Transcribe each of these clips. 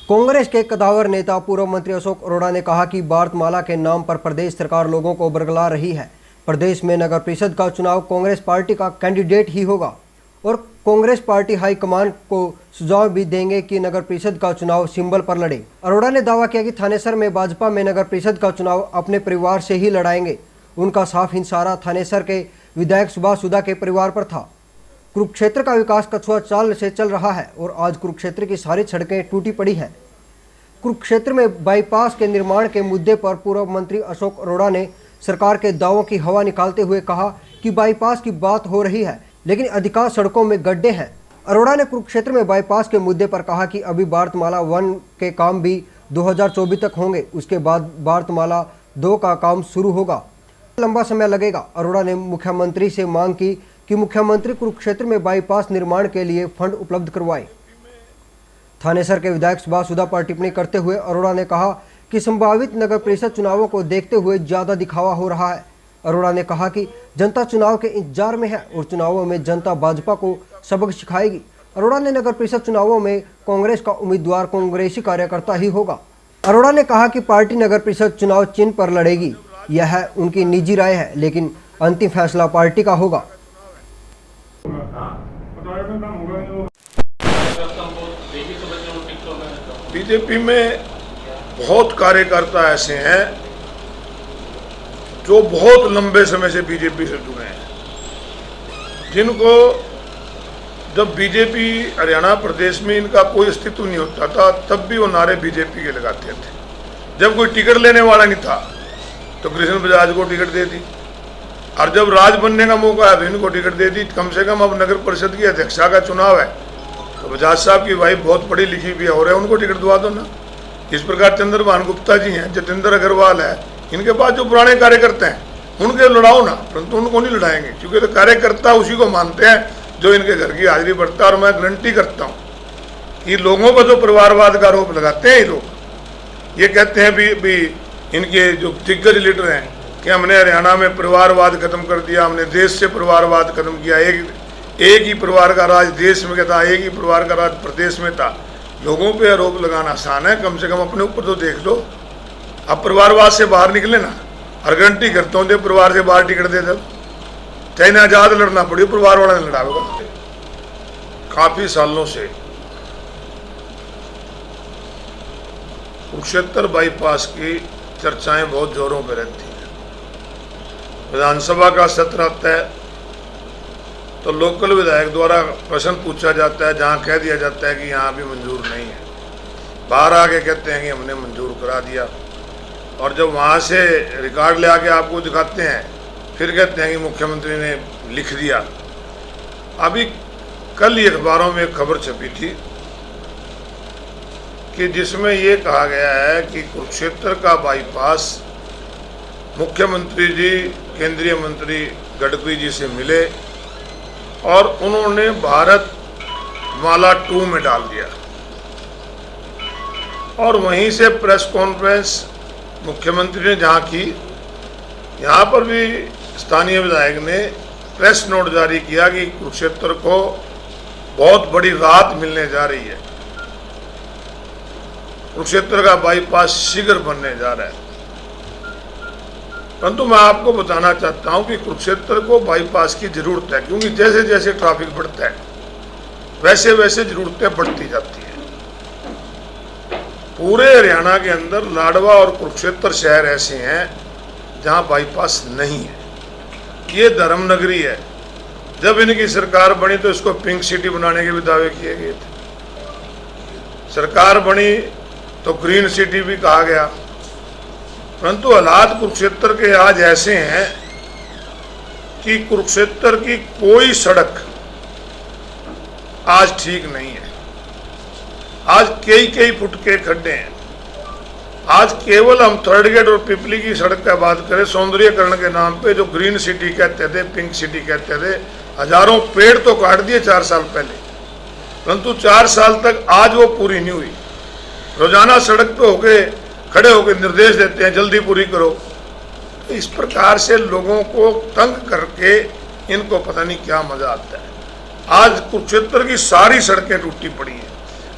कांग्रेस के कदावर नेता पूर्व मंत्री अशोक अरोड़ा ने कहा कि भारतमाला के नाम पर प्रदेश सरकार लोगों को बरगला रही है। प्रदेश में नगर परिषद का चुनाव कांग्रेस पार्टी का कैंडिडेट ही होगा और कांग्रेस पार्टी हाईकमान को सुझाव भी देंगे कि नगर परिषद का चुनाव सिंबल पर लड़े। अरोड़ा ने दावा किया कि थानेसर में भाजपा में नगर परिषद का चुनाव अपने परिवार से ही लड़ाएंगे। उनका साफ इंसारा थानेसर के विधायक सुभाष सुधा के परिवार पर था। कुरुक्षेत्र का विकास कछुआ चाल से चल रहा है और आज कुरुक्षेत्र की सारी सड़कें टूटी पड़ी हैं। कुरुक्षेत्र में बाईपास के निर्माण के मुद्दे पर पूर्व मंत्री अशोक अरोड़ा ने सरकार के दावों की हवा निकालते हुए कहा कि बाईपास की बात हो रही है लेकिन अधिकांश सड़कों में गड्ढे हैं। अरोड़ा ने कुरुक्षेत्र में बाईपास के मुद्दे पर कहा कि अभी भारतमाला 1 के काम भी 2024 तक होंगे, उसके बाद भारतमाला 2 का काम शुरू होगा, लंबा समय लगेगा। अरोड़ा ने मुख्यमंत्री से मांग की कि मुख्यमंत्री कुरुक्षेत्र में बाईपास निर्माण के लिए फंड उपलब्ध करवाएं। थानेसर के विधायक सुभाष सुधा पर टिप्पणी करते हुए अरोड़ा ने कहा कि संभावित नगर परिषद चुनावों को देखते हुए ज्यादा दिखावा हो रहा है। अरोड़ा ने कहा कि जनता चुनाव के इंतजार में है और चुनावों में जनता भाजपा को सबक सिखाएगी। अरोड़ा ने नगर परिषद चुनावों में कांग्रेस का उम्मीदवार कांग्रेसी कार्यकर्ता ही होगा। अरोड़ा ने कहा कि पार्टी नगर परिषद चुनाव चिन्ह पर लड़ेगी। यह उनकी निजी राय है लेकिन अंतिम फैसला पार्टी का होगा। बीजेपी में बहुत कार्यकर्ता ऐसे हैं जो बहुत लंबे समय से बीजेपी से जुड़े हैं, जिनको जब बीजेपी हरियाणा प्रदेश में इनका कोई अस्तित्व नहीं होता था तब भी वो नारे बीजेपी के लगाते थे। जब कोई टिकट लेने वाला नहीं था तो कृष्ण बजाज को टिकट दे दी और जब राज बनने का मौका है तो इनको टिकट दे दी। कम से कम अब नगर परिषद की अध्यक्षा का चुनाव है तो बजाज साहब की वाइफ बहुत पढ़ी लिखी भी और है, उनको टिकट दिवा दो ना। इस प्रकार चंद्रभान गुप्ता जी हैं, जतेंद्र अग्रवाल है, इनके पास जो पुराने कार्यकर्ता हैं उनके लड़ाओ ना, परंतु उनको नहीं लड़ाएंगे क्योंकि तो कार्यकर्ता उसी को मानते हैं जो इनके घर की हाजिरी बढ़ता है। और मैं गारंटी करता हूँ कि लोगों पर जो परिवारवाद का आरोप लगाते हैं ये लोग, ये कहते हैं भी इनके जो दिग्गज लीडर हैं कि हमने हरियाणा में परिवारवाद खत्म कर दिया, हमने देश से परिवारवाद खत्म किया, एक ही परिवार का राज देश में था, एक ही परिवार का राज प्रदेश में था। लोगों पे आरोप लगाना आसान है, कम से कम अपने ऊपर तो देख लो। अब परिवारवाद से बाहर निकले ना, और गारंटी करता हूँ परिवार से बाहर टिकट दे दो, चाहे ना आजाद लड़ना पड़े, परिवार वाला ने लड़ाएगा। काफी सालों से कुरुक्षेत्र बाईपास की चर्चाएं बहुत जोरों पर रहती हैं। विधानसभा का सत्र आता है तो लोकल विधायक द्वारा प्रश्न पूछा जाता है, जहां कह दिया जाता है कि यहाँ भी मंजूर नहीं है, बाहर आके कहते हैं कि हमने मंजूर करा दिया, और जब वहाँ से रिकॉर्ड ले आके आपको दिखाते हैं फिर कहते हैं कि मुख्यमंत्री ने लिख दिया। अभी कल ही अखबारों में एक खबर छपी थी कि जिसमें ये कहा गया है कि कुरुक्षेत्र का बाईपास मुख्यमंत्री जी केंद्रीय मंत्री गडकरी जी से मिले और उन्होंने भारतमाला 2 में डाल दिया, और वहीं से प्रेस कॉन्फ्रेंस मुख्यमंत्री ने जहां की, यहां पर भी स्थानीय विधायक ने प्रेस नोट जारी किया कि कुरुक्षेत्र को बहुत बड़ी राहत मिलने जा रही है, कुरुक्षेत्र का बाईपास शीघ्र बनने जा रहा है। परंतु मैं आपको बताना चाहता हूं कि कुरुक्षेत्र को बाईपास की जरूरत है, क्योंकि जैसे जैसे ट्रैफिक बढ़ता है वैसे वैसे जरूरतें बढ़ती जाती हैं। पूरे हरियाणा के अंदर लाडवा और कुरुक्षेत्र शहर ऐसे हैं जहां बाईपास नहीं है। ये धर्म नगरी है। जब इनकी सरकार बनी तो इसको पिंक सिटी बनाने के भी दावे किए गए थे। सरकार बनी तो ग्रीन सिटी भी कहा गया, परंतु हालात कुरुक्षेत्र के आज ऐसे हैं कि कुरुक्षेत्र की कोई सड़क आज ठीक नहीं है। आज कई फुट के खड्डे हैं। आज केवल हम थर्ड गेट और पिपली की सड़क का बात करें, सौंदर्यकरण के नाम पे जो ग्रीन सिटी कहते थे, पिंक सिटी कहते थे, हजारों पेड़ तो काट दिए 4 साल पहले, परंतु 4 साल तक आज वो पूरी नहीं हुई। रोजाना सड़क पे होके खड़े होकर निर्देश देते हैं जल्दी पूरी करो। इस प्रकार से लोगों को तंग करके इनको पता नहीं क्या मजा आता है। आज कुरुक्षेत्र की सारी सड़कें टूटी पड़ी हैं।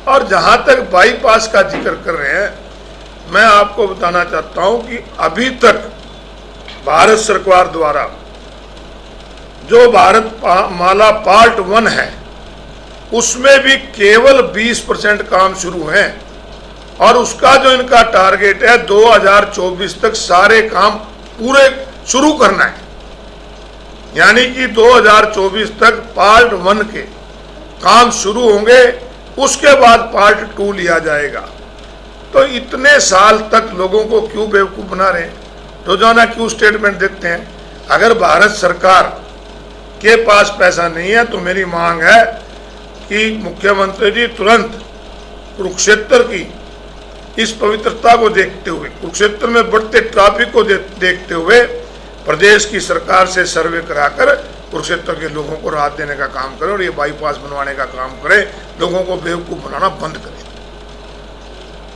और जहां तक बाईपास का जिक्र कर रहे हैं, मैं आपको बताना चाहता हूं कि अभी तक भारत सरकार द्वारा जो भारत माला पार्ट 1 है उसमें भी केवल 20% काम शुरू हैं और उसका जो इनका टारगेट है 2024 तक सारे काम पूरे शुरू करना है। यानी कि 2024 तक पार्ट 1 के काम शुरू होंगे, उसके बाद पार्ट 2 लिया जाएगा। तो इतने साल तक लोगों को क्यों बेवकूफ़ बना रहे हैं, रोजाना क्यों स्टेटमेंट देते हैं? अगर भारत सरकार के पास पैसा नहीं है तो मेरी मांग है कि मुख्यमंत्री जी तुरंत कुरुक्षेत्र की इस पवित्रता को देखते हुए, कुरुक्षेत्र में बढ़ते ट्रैफिक को देखते हुए प्रदेश की सरकार से सर्वे कराकर कुरुक्षेत्र के लोगों को राहत देने का काम करें और ये बाईपास बनवाने का काम करें, लोगों को बेवकूफ़ बनाना बंद करें।